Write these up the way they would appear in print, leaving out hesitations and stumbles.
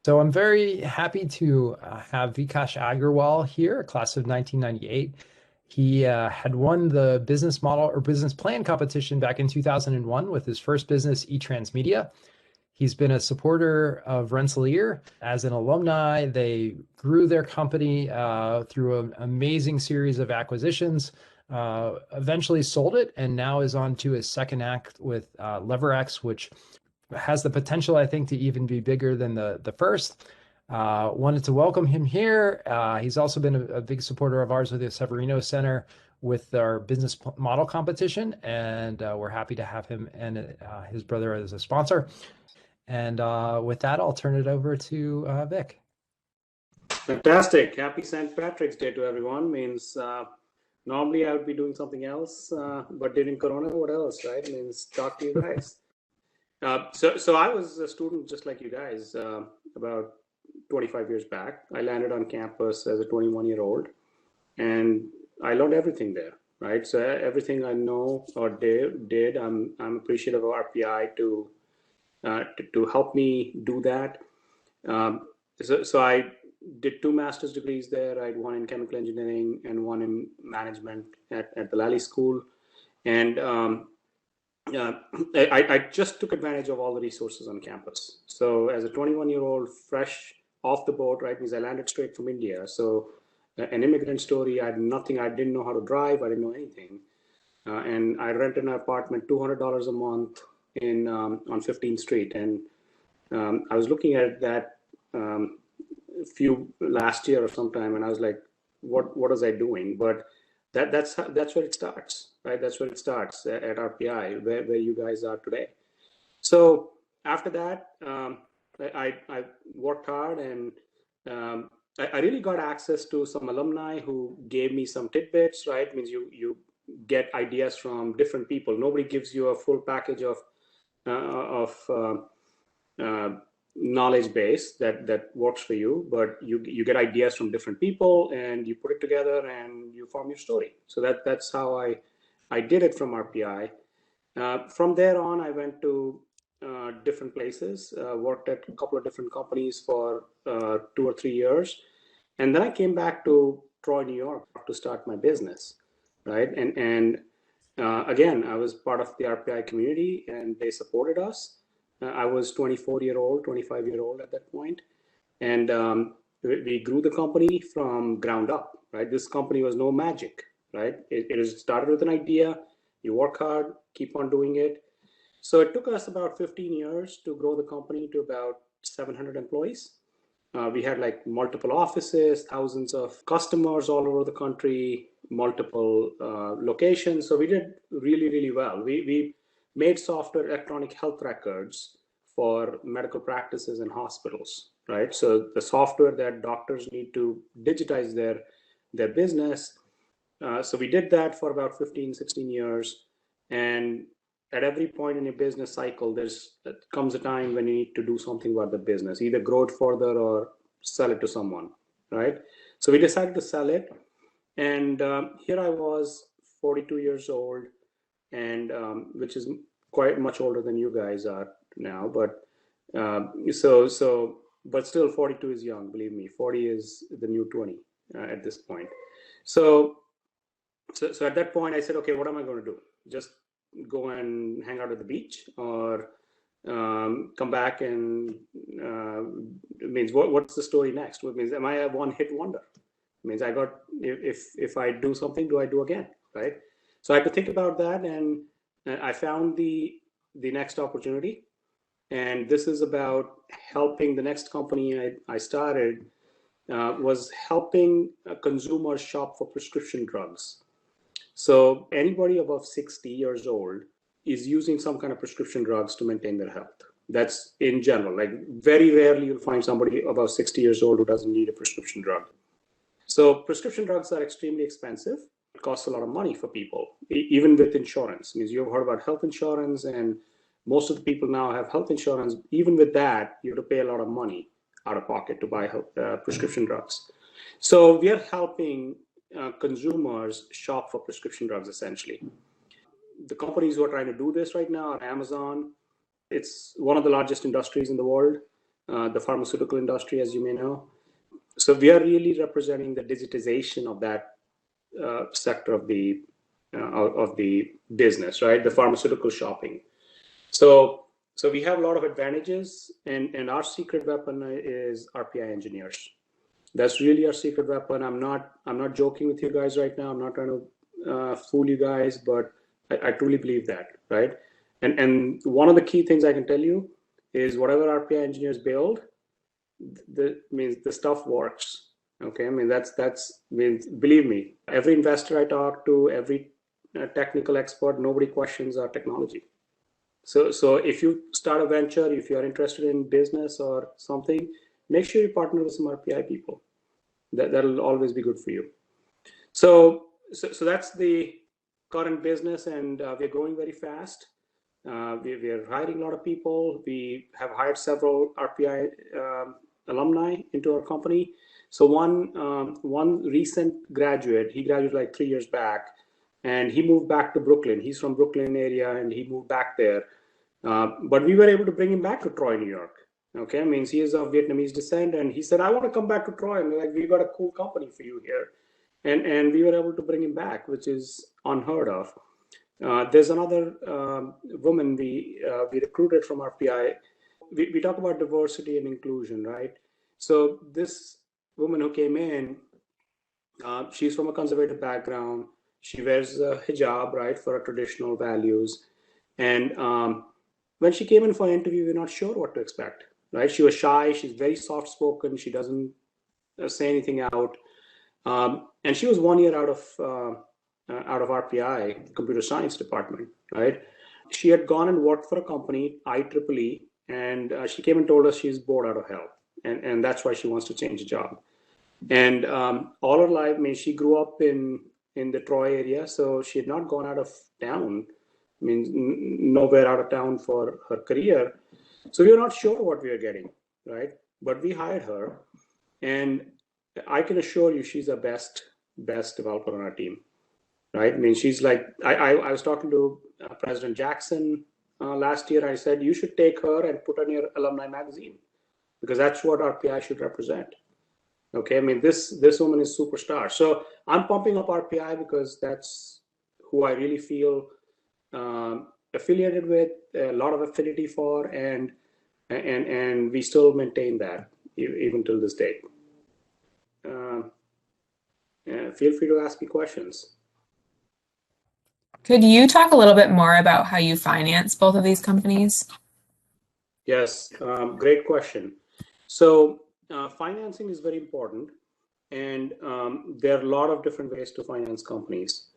So I'm very happy to have Vikash Agrawal here, class of 1998. He had won the business model or business plan competition back in 2001 with his first business, eTransmedia. He's been a supporter of Rensselaer. As an alumni, they grew their company through an amazing series of acquisitions, eventually sold it, and now is on to his second act with Levrx, which has the potential, I think, to even be bigger than the first. Wanted to welcome him here. He's also been a big supporter of ours with the Severino Center with our business model competition, and we're happy to have him and his brother as a sponsor. And with that, I'll turn it over to Vik. Fantastic. Happy St. Patrick's Day to everyone. Normally I would be doing something else, but during Corona, what else, right? Talk to you guys. So I was a student just like you guys about 25 years back. I landed on campus as a 21-year-old, and I learned everything there, right? So everything I know or did, I'm appreciative of RPI to help me do that. So I did 2 master's degrees there. I had one in chemical engineering and one in management at the Lally School, and I just took advantage of all the resources on campus. So as a 21-year-old, fresh off the boat, right, means I landed straight from India. So an immigrant story, I had nothing. I didn't know how to drive. I didn't know anything. And I rented an apartment, $200 a month on 15th Street. And I was looking at that last year or sometime, and I was like, what was I doing? But that's where it starts, right? That's where it starts at RPI, where you guys are today. So after that, I worked hard, and I really got access to some alumni who gave me some tidbits, right? It means you get ideas from different people. Nobody gives you a full package of knowledge base that works for you, but you get ideas from different people and you put it together and you form your story. So that's how I did it from RPI. From there on, I went to different places, worked at a couple of different companies for 2 or 3 years. And then I came back to Troy, New York to start my business, right? And again, I was part of the RPI community and they supported us. I was 25-year-old at that point. And we grew the company from ground up, right? This company was no magic, right? It started with an idea, you work hard, keep on doing it. So it took us about 15 years to grow the company to about 700 employees. We had like multiple offices, thousands of customers all over the country, multiple locations. So we did really, really well. We made software electronic health records for medical practices and hospitals, right? So the software that doctors need to digitize their business. So we did that for about 15, 16 years. And at every point in a business cycle, there comes a time when you need to do something about the business, either grow it further or sell it to someone, right? So we decided to sell it. And here I was, 42 years old, and which is quite much older than you guys are now. But but still 42 is young, believe me. 40 is the new 20 at this point. So at that point, I said, okay, what am I going to do? Just go and hang out at the beach, or come back and it means what's the story next? It means, am I a one-hit wonder? It means I got, if I do something, do I do again, right? So I had to think about that, and I found the next opportunity. And this is about helping the next company I started was helping consumers shop for prescription drugs. So anybody above 60 years old is using some kind of prescription drugs to maintain their health, That's in general. Like very rarely you'll find somebody about 60 years old who doesn't need a prescription drug. So prescription drugs are extremely expensive. It costs a lot of money for people, even with insurance. Means you've heard about health insurance, and most of the people now have health insurance. Even with that, you have to pay a lot of money out of pocket to buy prescription drugs. So we are helping consumers shop for prescription drugs, essentially. The companies who are trying to do this right now are Amazon. It's one of the largest industries in the world, the pharmaceutical industry, as you may know. So we are really representing the digitization of that sector of the business, right? The pharmaceutical shopping. So we have a lot of advantages, and our secret weapon is RPI engineers. That's really our secret weapon. I'm not joking with you guys right now. I'm not trying to fool you guys, but I truly believe that, right? And one of the key things I can tell you is whatever RPI engineers build, means the stuff works. Okay, I mean that's means, believe me, every investor I talk to, every technical expert, nobody questions our technology. So if you start a venture, if you are interested in business or something, make sure you partner with some RPI people. That'll always be good for you. So that's the current business, and we're growing very fast. We are hiring a lot of people. We have hired several RPI alumni into our company. So one recent graduate, he graduated like 3 years back, and he moved back to Brooklyn. He's from Brooklyn area, and he moved back there. But we were able to bring him back to Troy, New York. Okay, I mean, he is of Vietnamese descent, and he said, "I want to come back to Troy." And we're like, "We got a cool company for you here," and we were able to bring him back, which is unheard of. There's another woman we recruited from RPI. We talk about diversity and inclusion, right? So this woman who came in, she's from a conservative background. She wears a hijab, right, for her traditional values. And when she came in for an interview, we're not sure what to expect, right? She was shy. She's very soft-spoken. She doesn't say anything out. And she was 1 year out of RPI, computer science department, right? She had gone and worked for a company, IEEE, and she came and told us she's bored out of hell. And that's why she wants to change the job. And all her life, I mean, she grew up in the Troy area, so she had not gone out of town. I mean, nowhere out of town for her career. So we were not sure what we were getting, right? But we hired her, and I can assure you she's the best developer on our team, right? I mean, she's like, I was talking to President Jackson last year. I said, you should take her and put her in your alumni magazine, because that's what RPI should represent. Okay, I mean, this woman is superstar. So I'm pumping up RPI because that's who I really feel affiliated with, a lot of affinity for, and we still maintain that even till this day. Feel free to ask me questions. Could you talk a little bit more about how you finance both of these companies? Yes, great question. So financing is very important, and there are a lot of different ways to finance companies.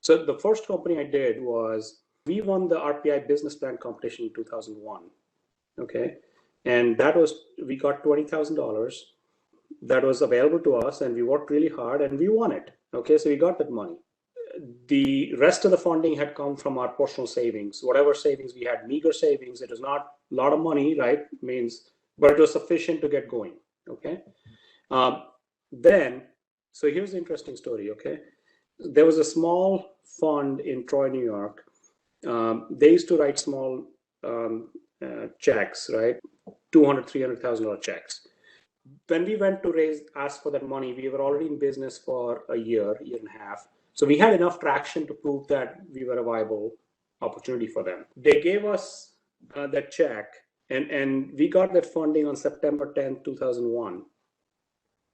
So the first company I did was, we won the RPI business plan competition in 2001. Okay, and that was, we got $20,000 that was available to us, and we worked really hard and we won it. Okay, so we got that money. The rest of the funding had come from our personal savings, whatever savings we had, meager savings. It was not a lot of money, right? Means, but it was sufficient to get going. Okay, then, so here's the interesting story. Okay, there was a small fund in Troy, New York. They used to write small checks, right? $200,000, $300,000 checks. When we went to ask for that money, we were already in business for a year and a half. So we had enough traction to prove that we were a viable opportunity for them. They gave us that check, and we got that funding on September 10th, 2001.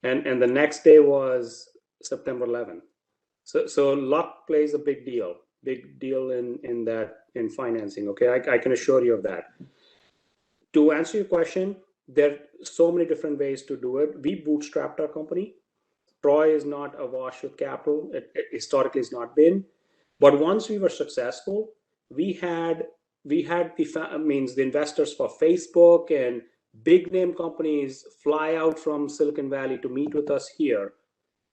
And the next day was September 11th. So luck plays a big deal in financing. Okay, I can assure you of that. To answer your question, there are so many different ways to do it. We bootstrapped our company. Troy is not awash with capital. It historically has not been. But once we were successful, we had we had the investors for Facebook and big name companies fly out from Silicon Valley to meet with us here,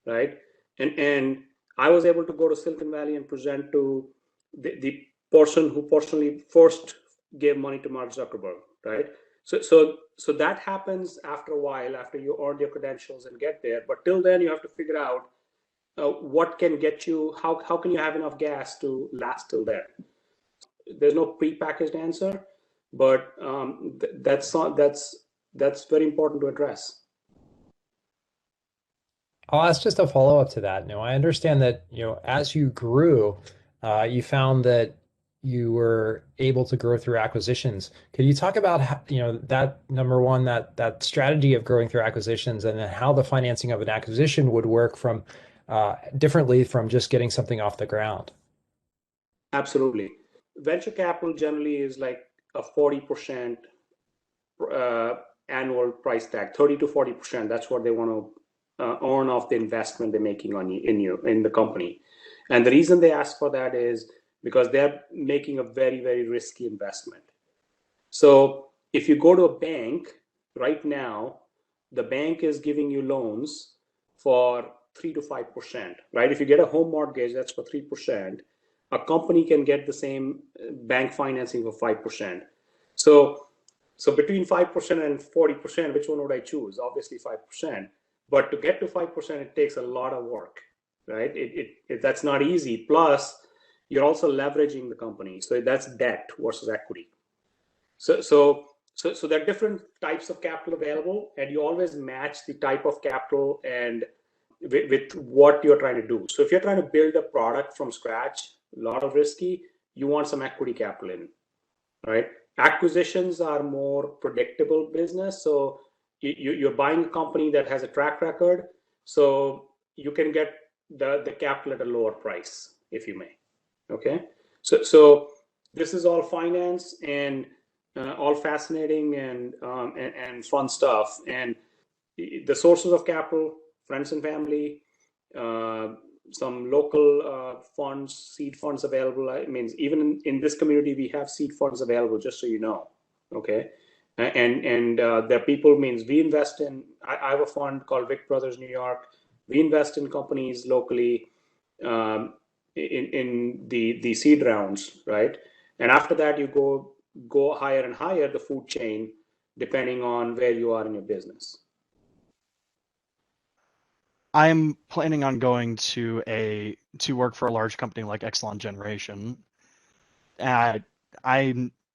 right? And I was able to go to Silicon Valley and present to the person who personally first gave money to Mark Zuckerberg, right? So that happens after a while, after you earn your credentials and get there. But till then, you have to figure out what can get you, how can you have enough gas to last till then? There's no prepackaged answer, but that's very important to address. I'll ask just a follow-up to that. I understand that, as you grew, you found that you were able to grow through acquisitions. Could you talk about how, that number one, that strategy of growing through acquisitions, and then how the financing of an acquisition would work from differently from just getting something off the ground? Absolutely. Venture capital generally is like a 40% annual price tag, 30 to 40%. That's what they want to earn off the investment they're making in the company. And the reason they ask for that is because they're making a very, very risky investment. So if you go to a bank right now, the bank is giving you loans for 3 to 5%, right? If you get a home mortgage, that's for 3%. A company can get the same bank financing for 5%. So between 5% and 40%, which one would I choose? Obviously 5%. But to get to 5%, it takes a lot of work, right? That's not easy. Plus, you're also leveraging the company. So that's debt versus equity. So there are different types of capital available, and you always match the type of capital and with what you're trying to do. So if you're trying to build a product from scratch, a lot of risky, you want some equity capital in, right? Acquisitions are more predictable business. So you're buying a company that has a track record, so you can get the capital at a lower price, if you may. Okay, so this is all finance and all fascinating and fun stuff. And the sources of capital: friends and family, some local funds, seed funds available. It means even in this community, we have seed funds available, just so you know. Okay, and there are people, means we invest in. I have a fund called Vik Bros New York. We invest in companies locally in the seed rounds, right? And after that, you go higher and higher the food chain, depending on where you are in your business. I'm planning on going to work for a large company like Exelon Generation. I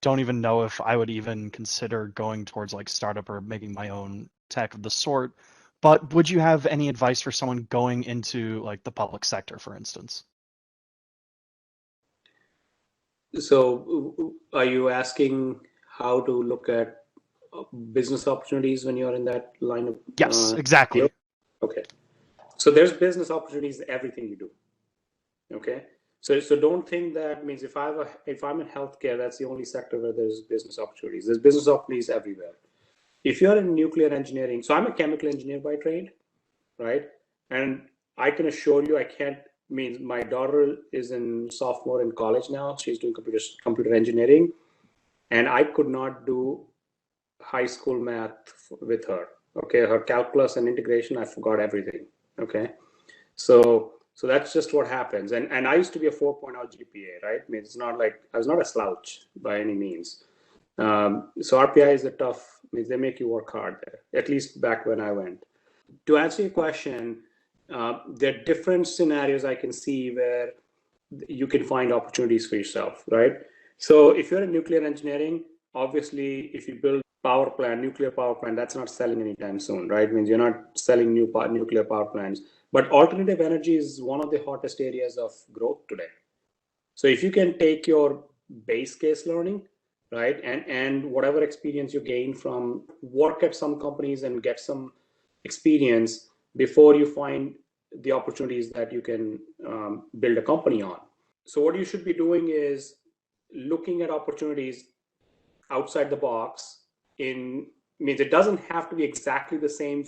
don't even know if I would even consider going towards like startup or making my own tech of the sort. But would you have any advice for someone going into like the public sector, for instance? So are you asking how to look at business opportunities when you're in that line of? Yes, exactly. Field? Okay. So there's business opportunities in everything you do. Okay. So don't think that means if I'm in healthcare, that's the only sector where there's business opportunities. There's business opportunities everywhere. If you're in nuclear engineering, so I'm a chemical engineer by trade, right? And I can assure you, means my daughter is in sophomore in college now. She's doing computer engineering, and I could not do high school math with her. Okay, her calculus and integration, I forgot everything. Okay, so that's just what happens. And I used to be a 4.0 GPA, right? I mean, it's not like I was not a slouch by any means. So RPI is means they make you work hard there, at least back when I went. To answer your question, there are different scenarios I can see where you can find opportunities for yourself, right? So if you're in nuclear engineering, obviously, if you build nuclear power plant, that's not selling anytime soon, right? It means you're not selling nuclear power plants. But alternative energy is one of the hottest areas of growth today. So if you can take your base case learning, right, and whatever experience you gain from work at some companies and get some experience before you find the opportunities that you can build a company on. So what you should be doing is looking at opportunities outside the box. Means it doesn't have to be exactly the same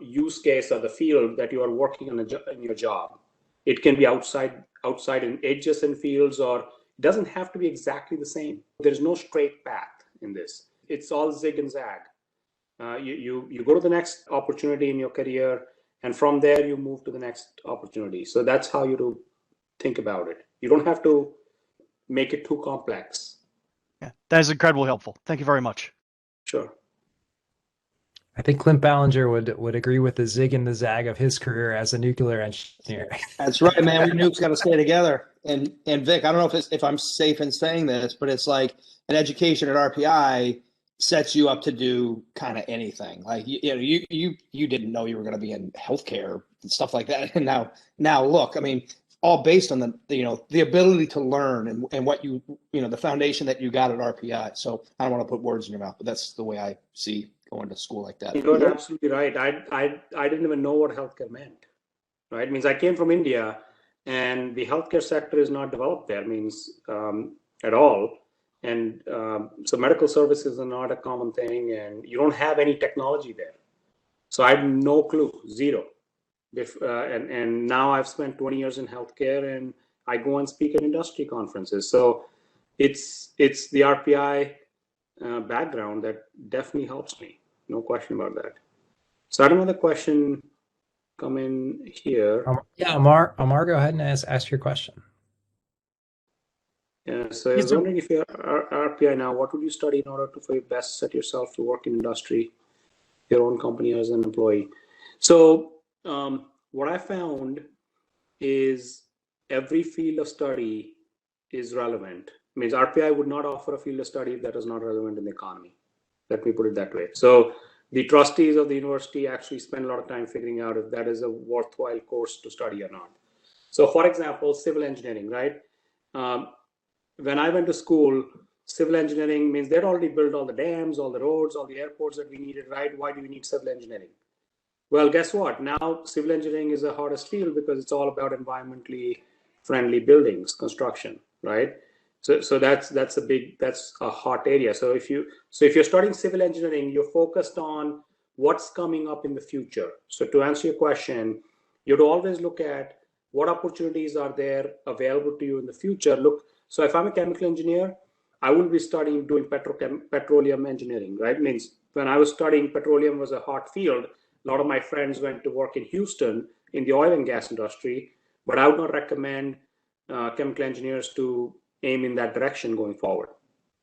use case or the field that you are working on in your job. It can be outside in adjacent fields, or It doesn't have to be exactly the same. There's no straight path in this. It's all zig and zag. You go to the next opportunity in your career, and from there you move to the next opportunity. So that's how you do think about it. You don't have to make it too complex. Yeah, that is incredibly helpful. Thank you very much. Sure. I think Clint Ballinger would agree with the zig and the zag of his career as a nuclear engineer. That's right, man. We nukes got to stay together. And Vic, I don't know if I'm safe in saying this, but it's like an education at RPI sets you up to do kind of anything. Like you didn't know you were going to be in healthcare and stuff like that, and now look, I mean, all based on the ability to learn and what the foundation that you got at RPI. So I don't want to put words in your mouth, but that's the way I see going to school like that. You're absolutely right. I didn't even know what healthcare meant. Right? It means I came from India, and the healthcare sector is not developed there. It means at all. And so medical services are not a common thing, and you don't have any technology there. So I had no clue, zero. And now I've spent 20 years in healthcare, and I go and speak at industry conferences. So it's the RPI background that definitely helps me. No question about that. So I had another question come in here. Yeah, Amar, go ahead and ask your question. Yeah, so I was wondering, if you're RPI now, what would you study in order to best set yourself to work in industry, your own company as an employee? So what I found is every field of study is relevant. It means RPI would not offer a field of study that is not relevant in the economy. Let me put it that way. So the trustees of the university actually spend a lot of time figuring out if that is a worthwhile course to study or not. So for example, civil engineering, right? When I went to school, civil engineering means they'd already built all the dams, all the roads, all the airports that we needed, right? Why do we need civil engineering? Well, guess what? Now civil engineering is the hottest field because it's all about environmentally friendly buildings, construction, right? So that's a hot area. So if you're studying civil engineering, you're focused on what's coming up in the future. So to answer your question, you'd always look at what opportunities are there available to you in the future. So if I'm a chemical engineer, I wouldn't be studying doing petroleum engineering, right? Means when I was studying, petroleum was a hot field. A lot of my friends went to work in Houston in the oil and gas industry, but I would not recommend chemical engineers to aim in that direction going forward,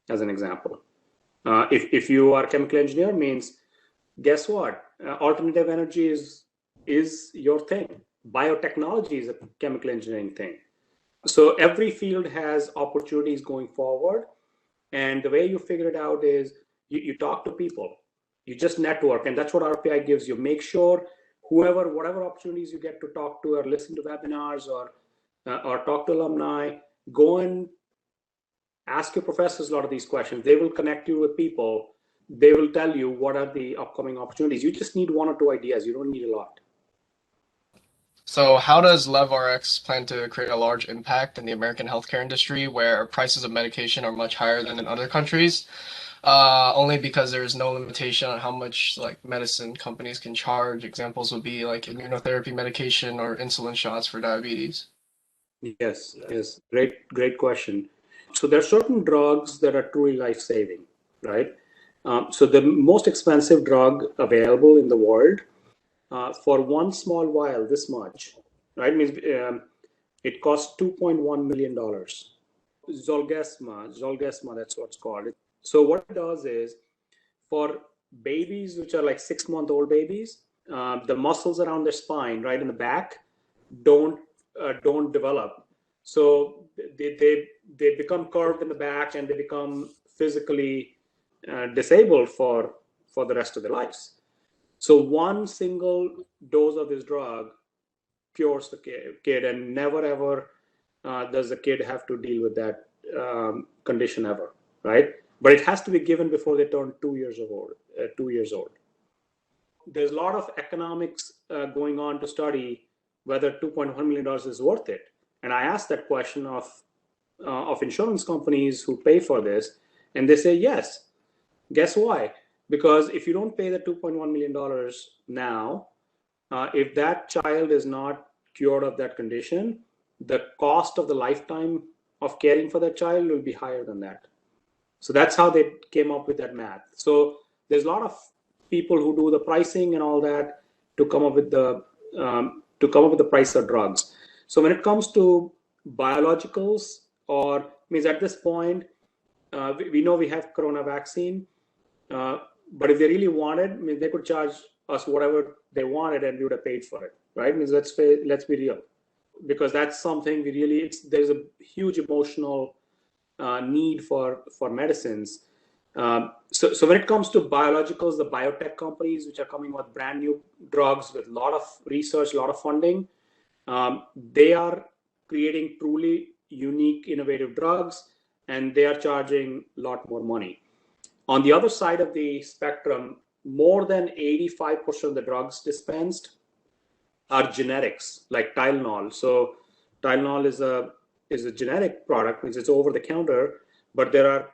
as an example. If you are a chemical engineer, means guess what? Alternative energy is your thing. Biotechnology is a chemical engineering thing. So every field has opportunities going forward. And the way you figure it out is you talk to people. You just network, and that's what RPI gives you. Make sure whatever opportunities you get to talk to or listen to webinars or talk to alumni, go and ask your professors a lot of these questions. They will connect you with people. They will tell you what are the upcoming opportunities. You just need one or two ideas. You don't need a lot. So how does Levrx plan to create a large impact in the American healthcare industry where prices of medication are much higher than in other countries? Only because there's no limitation on how much medicine companies can charge. Examples would be like immunotherapy medication or insulin shots for diabetes. Yes. Great question. So there are certain drugs that are truly life-saving, right? So the most expensive drug available in the world for one small vial, this much, right? Means it costs $2.1 million. Zolgensma, that's what's called. So what it does is, for babies which are like 6-month-old babies, the muscles around their spine, right in the back, don't develop. So they become curved in the back, and they become physically disabled for the rest of their lives. So one single dose of this drug cures the kid, and never ever does the kid have to deal with that condition ever, right? But it has to be given before they turn 2 years old. There's a lot of economics going on to study whether $2.1 million is worth it. And I asked that question of insurance companies who pay for this, and they say yes. Guess why? Because if you don't pay the $2.1 million now, if that child is not cured of that condition, the cost of the lifetime of caring for that child will be higher than that. So that's how they came up with that math. So there's a lot of people who do the pricing and all that to come up with the price of drugs. So when it comes to biologicals, or means at this point, we know we have corona vaccine, but if they really wanted, I mean, they could charge us whatever they wanted and we would have paid for it, right? Means let's be real, because that's something we really, there's a huge emotional need for medicines. So when it comes to biologicals, the biotech companies which are coming with brand new drugs with a lot of research, a lot of funding, they are creating truly unique, innovative drugs, and they are charging a lot more money. On the other side of the spectrum, more than 85% of the drugs dispensed are generics, like Tylenol. So Tylenol is a generic product, which is over the counter, but there are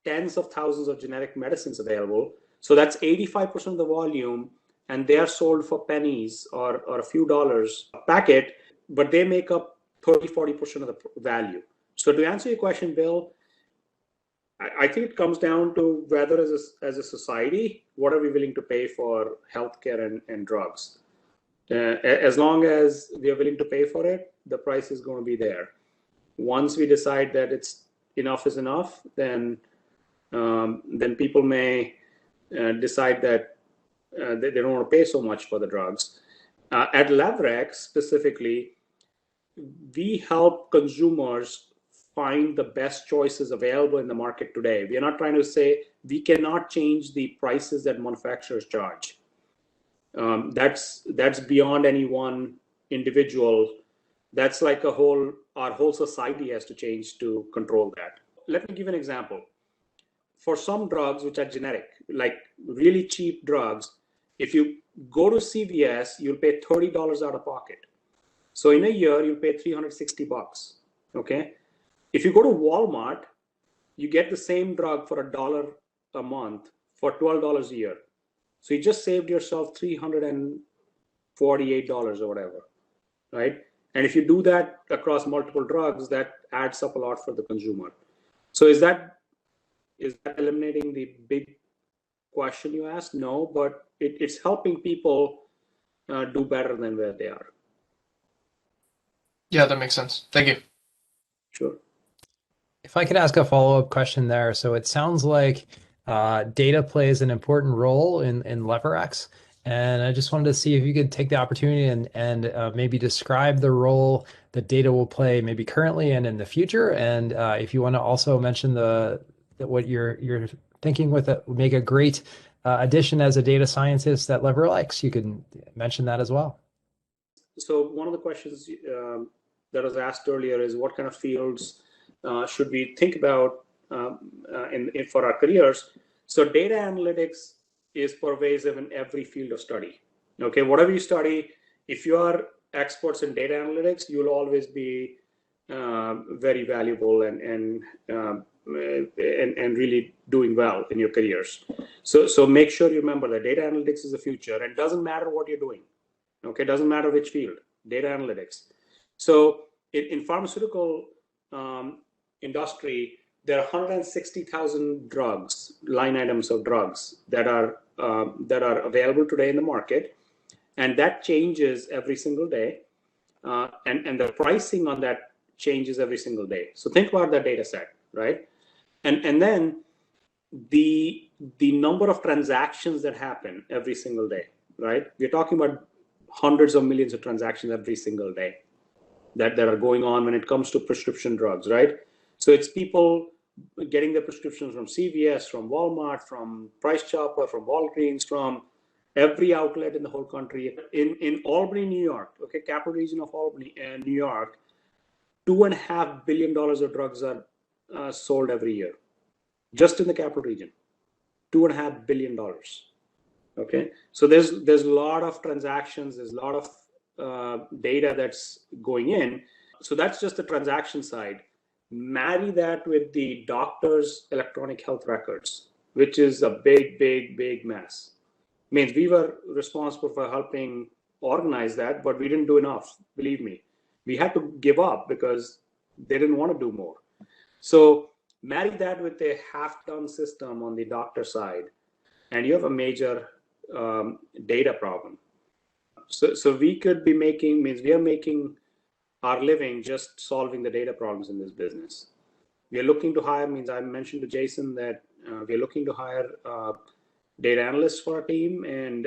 tens of thousands of generic medicines available. So that's 85% of the volume, and they are sold for pennies or a few dollars a packet, but they make up 30-40% of the value. So to answer your question, Bill, I think it comes down to whether as a society, what are we willing to pay for healthcare and drugs? As long as we are willing to pay for it, the price is going to be there. Once we decide that it's enough is enough, then people may decide that they don't want to pay so much for the drugs. At Levrx specifically, we help consumers find the best choices available in the market today. We are not trying to say we cannot change the prices that manufacturers charge. That's beyond any one individual. That's like our whole society has to change to control that. Let me give an example. For some drugs which are generic, like really cheap drugs, if you go to CVS, you'll pay $30 out of pocket. So in a year, you'll pay $360, okay? If you go to Walmart, you get the same drug for $1 a month for $12 a year. So you just saved yourself $348 or whatever, right? And if you do that across multiple drugs, that adds up a lot for the consumer. So is that eliminating the big question you asked? No, but it's helping people do better than where they are. Yeah, that makes sense. Thank you. Sure. If I could ask a follow-up question there. So it sounds like data plays an important role in Levrx. And I just wanted to see if you could take the opportunity and maybe describe the role that data will play maybe currently and in the future. And if you want to also mention what you're thinking with it would make a great addition as a data scientist at Levrx, you can mention that as well. So one of the questions that was asked earlier is what kind of fields should we think about for our careers? So data analytics is pervasive in every field of study. Okay, whatever you study, if you are experts in data analytics, you'll always be very valuable and really doing well in your careers. So make sure you remember that data analytics is the future, and it doesn't matter what you're doing. Okay, it doesn't matter which field, data analytics. So in pharmaceutical industry, there are 160,000 drugs, line items of drugs that are available today in the market, and that changes every single day, and the pricing on that changes every single day. So think about that data set, right? And then the number of transactions that happen every single day, right? We're talking about hundreds of millions of transactions every single day that are going on when it comes to prescription drugs, right? So it's people getting the prescriptions from CVS, from Walmart, from Price Chopper, from Walgreens, from every outlet in the whole country. In Albany, New York, okay, capital region of Albany and New York, $2.5 billion of drugs are sold every year, just in the capital region. $2.5 billion. Okay, so there's a lot of transactions, there's a lot of data that's going in. So that's just the transaction side. Marry that with the doctor's electronic health records, which is a big mess. Means we were responsible for helping organize that, but we didn't do enough. Believe me, we had to give up because they didn't want to do more. So marry that with a half-done system on the doctor side, and you have a major data problem. So we could be making, means we are making our living just solving the data problems in this business. We are looking to hire, means I mentioned to Jason that we are looking to hire data analysts for our team, and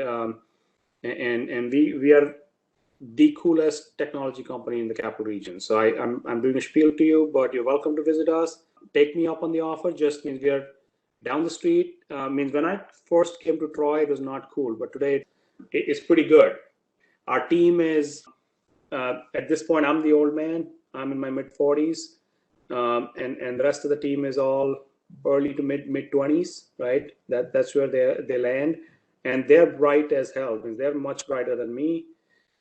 we are the coolest technology company in the capital region. So I'm doing a spiel to you, but you're welcome to visit us. Take me up on the offer. Just means we are down the street. Means when I first came to Troy, it was not cool, but today it's pretty good. Our team is at this point, I'm the old man. I'm in my mid 40s, and the rest of the team is all early to mid 20s, right? That's where they land, and they're bright as hell. Means they're much brighter than me.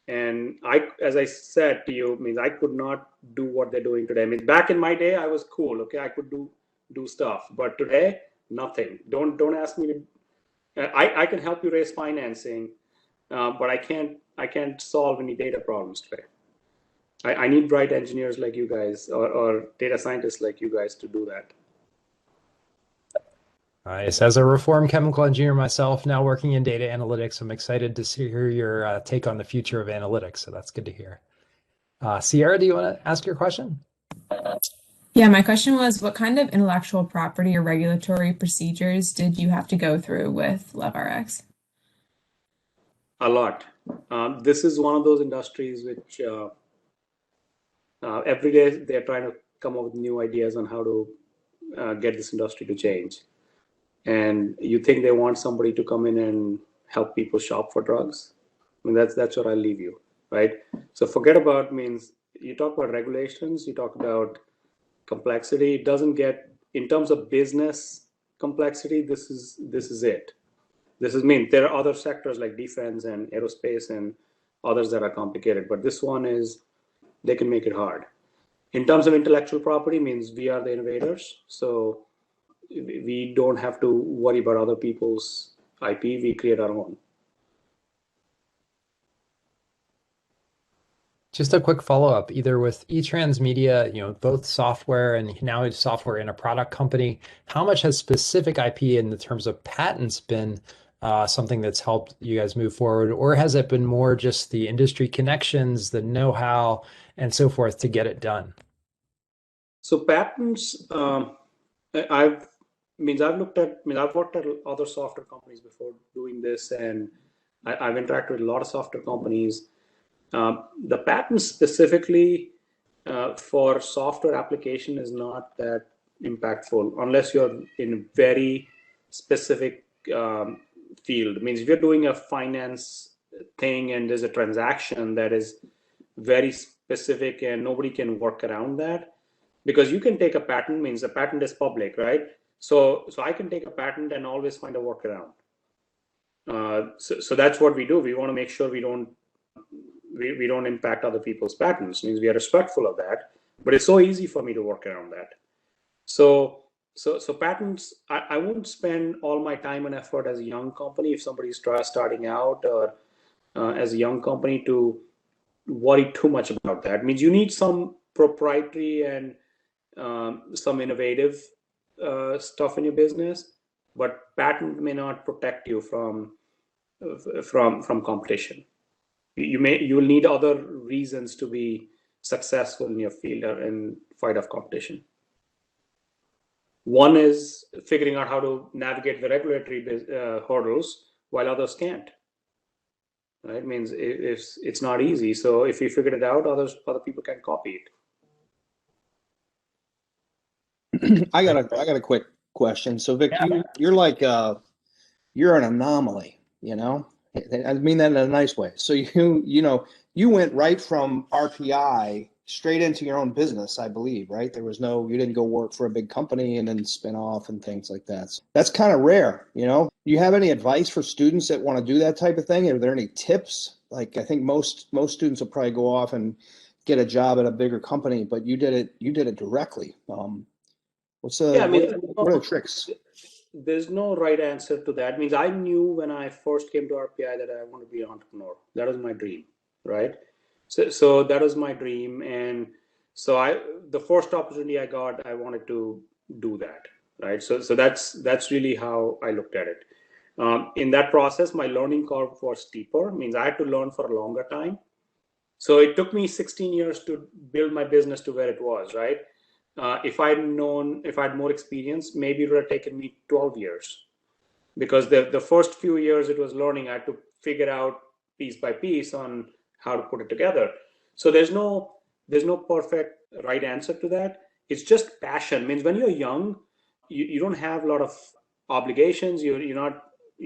And as I said to you, means I could not do what they're doing today. I mean, back in my day, I was cool. Okay, I could do stuff, but today, nothing. Don't ask me to. I can help you raise financing, but I can't solve any data problems today. I need bright engineers like you guys, or data scientists like you guys to do that. Nice. As a reformed chemical engineer myself, now working in data analytics, I'm excited to hear your take on the future of analytics. So that's good to hear. Sierra, do you want to ask your question? Yeah, my question was, what kind of intellectual property or regulatory procedures did you have to go through with Levrx? A lot. This is one of those industries which every day they're trying to come up with new ideas on how to get this industry to change. And you think they want somebody to come in and help people shop for drugs? I mean, that's what I'll leave you, right? So forget about, means you talk about regulations, you talk about complexity. It doesn't get, in terms of business complexity, this is it. This is mean there are other sectors like defense and aerospace and others that are complicated, but this one is, they can make it hard. In terms of intellectual property, means we are the innovators, so we don't have to worry about other people's IP. We create our own. Just a quick follow-up, either with eTransmedia, both software and now it's software in a product company, how much has specific IP in the terms of patents been something that's helped you guys move forward, or has it been more just the industry connections, the know-how, and so forth to get it done? So patents, I've worked at other software companies before doing this, and I've interacted with a lot of software companies. The patent specifically for software application is not that impactful unless you're in a very specific field. It means if you're doing a finance thing and there's a transaction that is very specific and nobody can work around that, because you can take a patent, means the patent is public, right? So I can take a patent and always find a workaround. So that's what we do. We want to make sure we don't impact other people's patents. It means we are respectful of that, but it's so easy for me to work around that. So patents, I wouldn't spend all my time and effort as a young company, if somebody's starting out, or as a young company, to worry too much about that. It means you need some proprietary and some innovative stuff in your business, but patent may not protect you from competition. You'll need other reasons to be successful in your field or in fight of competition. One is figuring out how to navigate the regulatory hurdles while others can't. Right? It means it's not easy. So if you figured it out, other people can copy it. I got a quick question. So Vik, you're like you're an anomaly, I mean that in a nice way. So you went right from RPI straight into your own business, I believe, right? You didn't go work for a big company and then spin off and things like that. So that's kind of rare, Do you have any advice for students that want to do that type of thing? Are there any tips? Like, I think most students will probably go off and get a job at a bigger company, but you did it directly. What are the tricks? There's no right answer to that. It means I knew when I first came to RPI that I want to be an entrepreneur. That was my dream, right? So that was my dream, and So the first opportunity I got, I wanted to do that, right? So that's really how I looked at it. In that process, my learning curve was steeper, means I had to learn for a longer time. So it took me 16 years to build my business to where it was, right? If I had more experience, maybe it would have taken me 12 years. Because the first few years it was learning, I had to figure out piece by piece on how to put it together. So there's no perfect right answer to that. It's just passion. Means when you're young, you don't have a lot of obligations. You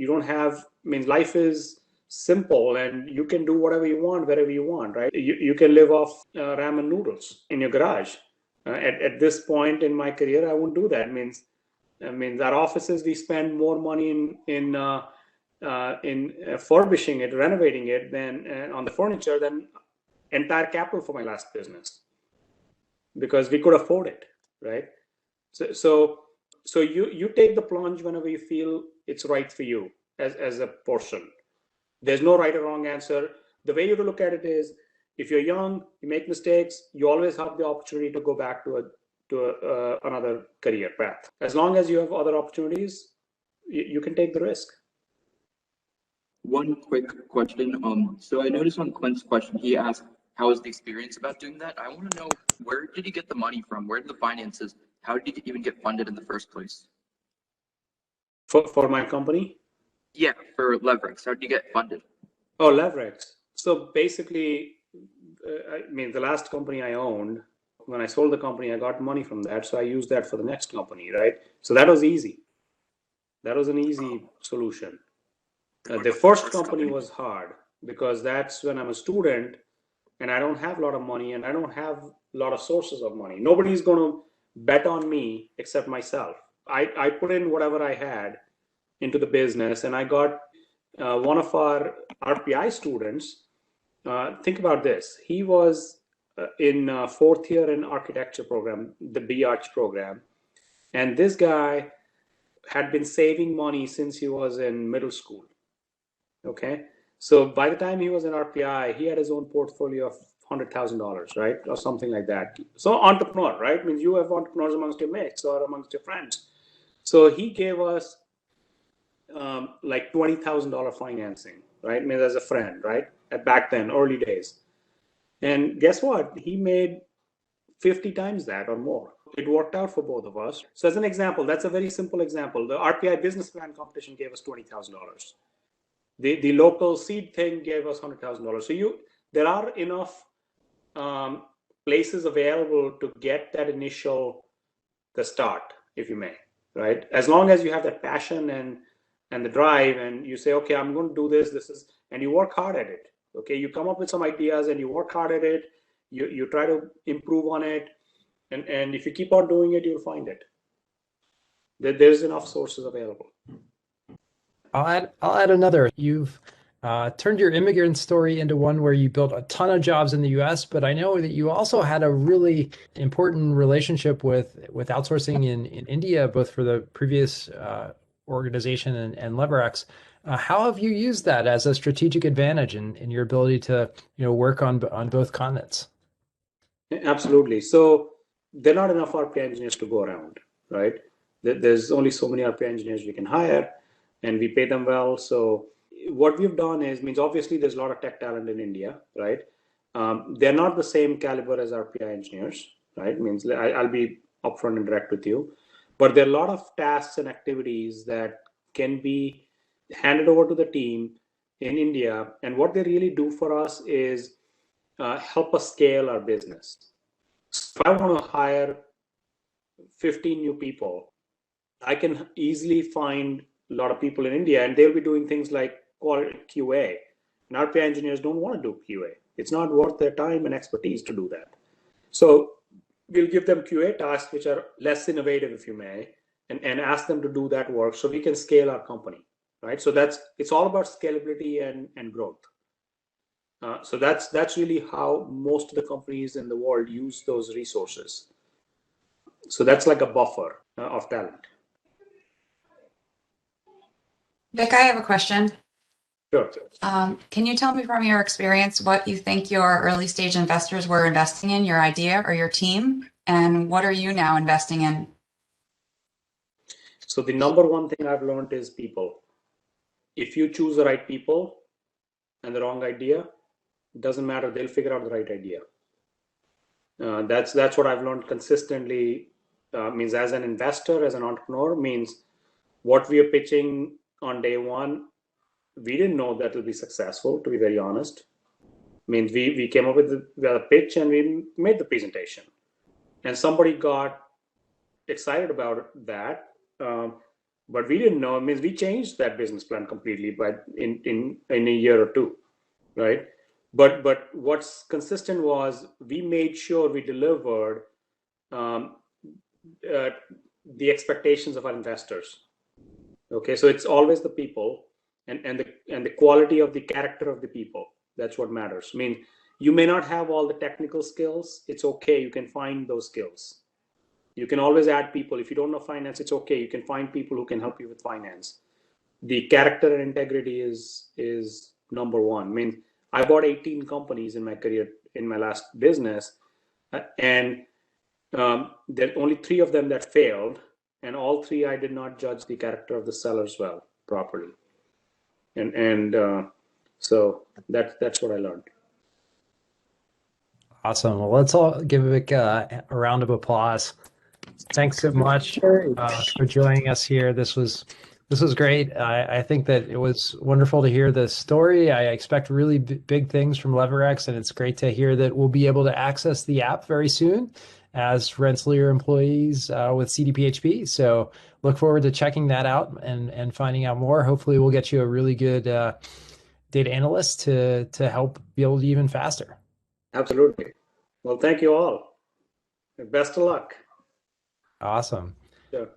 don't have, means life is simple and you can do whatever you want wherever you want, right? You can live off ramen noodles in your garage. At this point in my career, I won't do that. Means our offices, we spend more money in furbishing it, renovating it, than on the furniture than entire capital for my last business, because we could afford it, right? So you take the plunge whenever you feel it's right for you as a person. There's no right or wrong answer. The way you to look at it is, if you're young, you make mistakes, you always have the opportunity to go back to another career path. As long as you have other opportunities, you can take the risk. One quick question. So I noticed on Clint's question, he asked, how was the experience about doing that? I want to know, where did you get the money from? Where did the finances? How did you even get funded in the first place? For my company? Yeah, for Levrx. How did you get funded? Oh, Levrx. So basically, the last company I owned, when I sold the company, I got money from that. So I used that for the next company, right? So that was easy. That was an easy solution. The first company was hard, because that's when I'm a student and I don't have a lot of money and I don't have a lot of sources of money. Nobody's going to bet on me except myself. I put in whatever I had into the business, and I got one of our RPI students. Think about this. He was in fourth year in architecture program, the BArch program. And this guy had been saving money since he was in middle school. Okay. So by the time he was in RPI, he had his own portfolio of $100,000, right? Or something like that. So entrepreneur, right? Means you have entrepreneurs amongst your mates or amongst your friends. So he gave us like $20,000 financing, right? I mean, as a friend, right? Back then, early days. And guess what? He made 50 times that or more. It worked out for both of us. So as an example, that's a very simple example. The RPI business plan competition gave us $20,000. The local seed thing gave us $100,000. So there are enough places available to get that the start, if you may, right? As long as you have that passion and the drive, and you say, okay, I'm going to do this, and you work hard at it. Okay, you come up with some ideas and you work hard at it. You try to improve on it, and if you keep on doing it, you'll find it. There's enough sources available. I'll add another. You've turned your immigrant story into one where you built a ton of jobs in the U.S., but I know that you also had a really important relationship with outsourcing in India, both for the previous organization and Levrx. How have you used that as a strategic advantage in your ability to work on both continents? Absolutely. So there are not enough RPA engineers to go around, right? There's only so many RPA engineers we can hire, and we pay them well. So what we've done means obviously there's a lot of tech talent in India, right? They're not the same caliber as RPA engineers, right? Means I'll be upfront and direct with you, but there are a lot of tasks and activities that can be handed over to the team in India. And what they really do for us is help us scale our business. So if I want to hire 15 new people, I can easily find a lot of people in India, and they'll be doing things like quality QA. And RPA engineers don't want to do QA. It's not worth their time and expertise to do that. So we'll give them QA tasks which are less innovative, if you may, and ask them to do that work so we can scale our company, right? So it's all about scalability and growth. So that's really how most of the companies in the world use those resources. So that's like a buffer of talent. Vik, I have a question. Sure. Can you tell me from your experience what you think your early stage investors were investing in, your idea or your team, and what are you now investing in? So the number one thing I've learned is people. If you choose the right people and the wrong idea, it doesn't matter. They'll figure out the right idea. That's what I've learned consistently. Means as an investor, as an entrepreneur, means what we are pitching on day one, we didn't know that will be successful, to be very honest. Means we came up with the pitch and we made the presentation, and somebody got excited about that, but we didn't know. It means we changed that business plan completely, but in a year or two, right? But what's consistent was we made sure we delivered the expectations of our investors. Okay, so it's always the people and the quality of the character of the people. That's what matters. I mean, you may not have all the technical skills. It's okay. You can find those skills. You can always add people. If you don't know finance, it's okay. You can find people who can help you with finance. The character and integrity is number one. I mean, I bought 18 companies in my career, in my last business, and there are only 3 of them that failed, and all 3 I did not judge the character of the sellers well properly, and so that's what I learned. Awesome. Well, let's all give Vik a round of applause. Thanks so much for joining us here. This was great. I think that it was wonderful to hear the story. I expect really big things from Levrx, and it's great to hear that we'll be able to access the app very soon as Rensselaer employees with CDPHP. So look forward to checking that out and finding out more. Hopefully we'll get you a really good data analyst to help build even faster. Absolutely. Well, thank you all. Best of luck. Awesome.